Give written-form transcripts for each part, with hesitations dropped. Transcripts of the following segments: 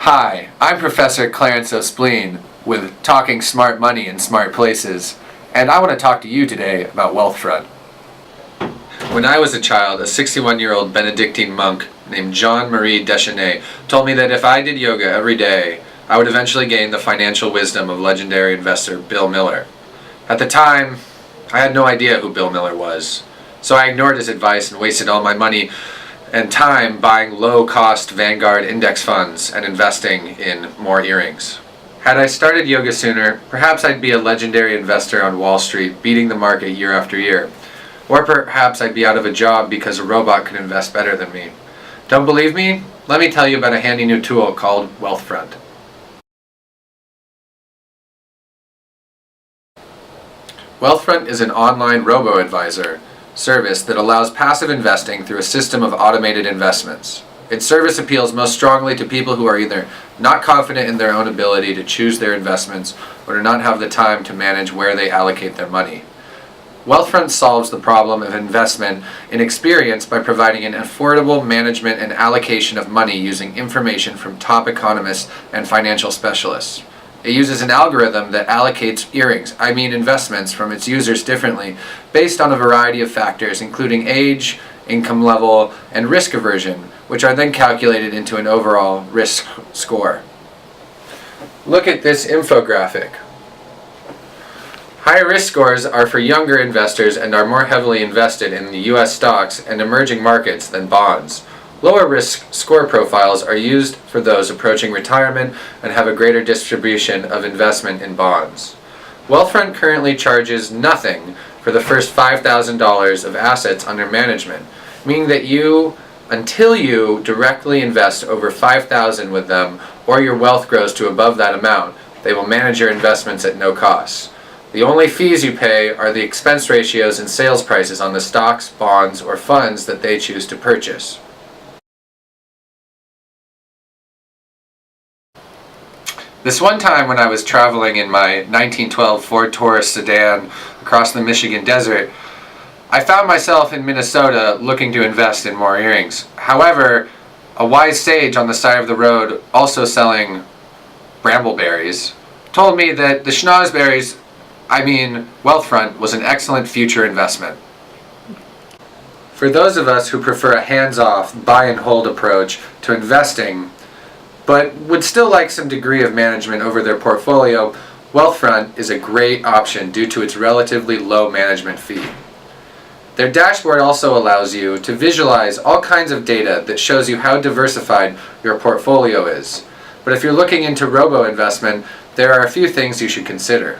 Hi, I'm Professor Clarence O'Spleen with Talking Smart Money in Smart Places, and I want to talk to you today about Wealthfront. When I was a child, a 61-year-old Benedictine monk named Jean-Marie Deschenets told me that if I did yoga every day, I would eventually gain the financial wisdom of legendary investor Bill Miller. At the time, I had no idea who Bill Miller was, so I ignored his advice and wasted all my money and time buying low-cost Vanguard index funds and investing in more earrings. Had I started yoga sooner, perhaps I'd be a legendary investor on Wall Street, beating the market year after year. Or perhaps I'd be out of a job because a robot could invest better than me. Don't believe me? Let me tell you about a handy new tool called Wealthfront. Wealthfront is an online robo-advisor service that allows passive investing through a system of automated investments. Its service appeals most strongly to people who are either not confident in their own ability to choose their investments or do not have the time to manage where they allocate their money. Wealthfront solves the problem of investment inexperience by providing an affordable management and allocation of money using information from top economists and financial specialists. It uses an algorithm that allocates investments from its users differently based on a variety of factors, including age, income level, and risk aversion, which are then calculated into an overall risk score. Look at this infographic. Higher risk scores are for younger investors and are more heavily invested in the U.S. stocks and emerging markets than bonds. Lower risk score profiles are used for those approaching retirement and have a greater distribution of investment in bonds. Wealthfront currently charges nothing for the first $5,000 of assets under management, meaning that until you directly invest over $5,000 with them or your wealth grows to above that amount, they will manage your investments at no cost. The only fees you pay are the expense ratios and sales prices on the stocks, bonds, or funds that they choose to purchase. This one time when I was traveling in my 1912 Ford Taurus sedan across the Michigan desert, I found myself in Minnesota looking to invest in more earrings. However, a wise sage on the side of the road, also selling brambleberries, told me that the Wealthfront was an excellent future investment. For those of us who prefer a hands-off, buy-and-hold approach to investing, but would still like some degree of management over their portfolio, Wealthfront is a great option due to its relatively low management fee. Their dashboard also allows you to visualize all kinds of data that shows you how diversified your portfolio is. But if you're looking into robo-investment, there are a few things you should consider.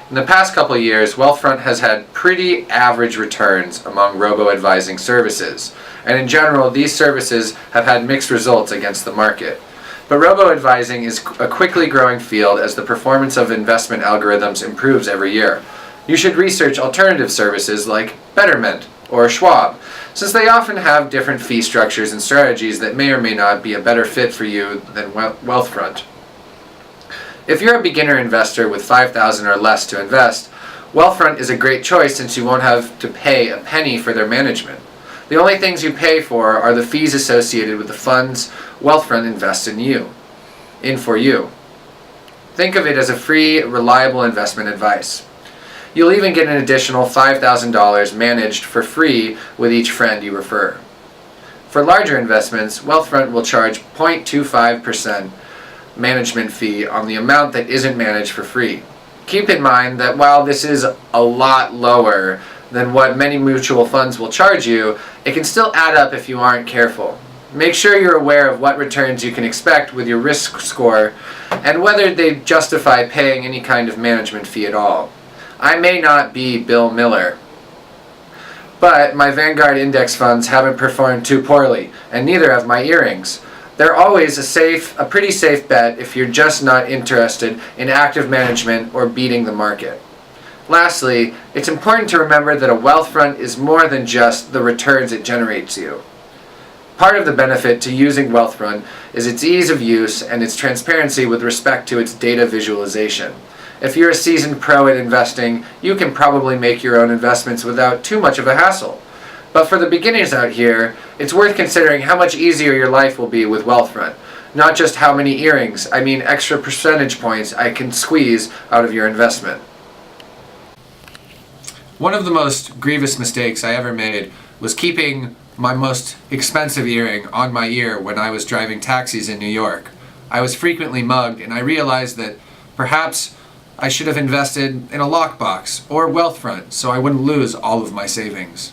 In the past couple of years, Wealthfront has had pretty average returns among robo-advising services, and in general, these services have had mixed results against the market. But robo-advising is a quickly growing field as the performance of investment algorithms improves every year. You should research alternative services like Betterment or Schwab, since they often have different fee structures and strategies that may or may not be a better fit for you than Wealthfront. If you're a beginner investor with $5,000 or less to invest, Wealthfront is a great choice since you won't have to pay a penny for their management. The only things you pay for are the fees associated with the funds Wealthfront invests in for you. Think of it as a free, reliable investment advice. You'll even get an additional $5,000 managed for free with each friend you refer. For larger investments, Wealthfront will charge 0.25% management fee on the amount that isn't managed for free. Keep in mind that while this is a lot lower than what many mutual funds will charge you, it can still add up if you aren't careful. Make sure you're aware of what returns you can expect with your risk score and whether they justify paying any kind of management fee at all. I may not be Bill Miller, but my Vanguard index funds haven't performed too poorly, and neither have my earrings. They're always a pretty safe bet if you're just not interested in active management or beating the market. Lastly, it's important to remember that a Wealthfront is more than just the returns it generates you. Part of the benefit to using Wealthfront is its ease of use and its transparency with respect to its data visualization. If you're a seasoned pro at investing, you can probably make your own investments without too much of a hassle. But for the beginners out here, it's worth considering how much easier your life will be with Wealthfront. not just how many earrings, I mean extra percentage points I can squeeze out of your investment. One of the most grievous mistakes I ever made was keeping my most expensive earring on my ear when I was driving taxis in New York. I was frequently mugged, and I realized that perhaps I should have invested in a lockbox or Wealthfront so I wouldn't lose all of my savings.